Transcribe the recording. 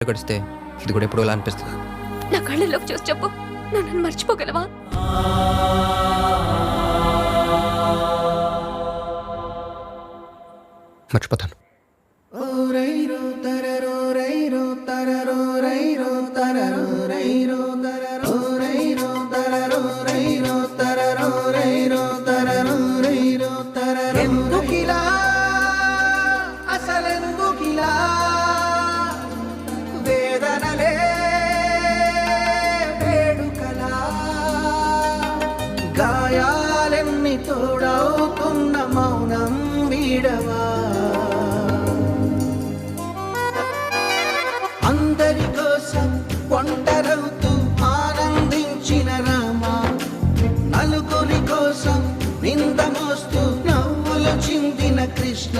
గడిస్తే ఇది కూడా ఎప్పుడు ఇలా అనిపిస్తుంది. నా కళ్ళలోకి చూసి చెప్పు, నువ్వు నన్ను మర్చిపోగలవా? మర్చిపోతాను. ఎందుకిలా అసలెందుకిలా వేదనలే వేడుకలా గాయాలెన్ని తోడవుతున్న మౌనం వీడవా అందరి కోసం ఒంటరవుతూ ఆనందించిన రామా నలుగురి కోసం నింద మోస్తూ నవ్వులు చిందిన కృష్ణ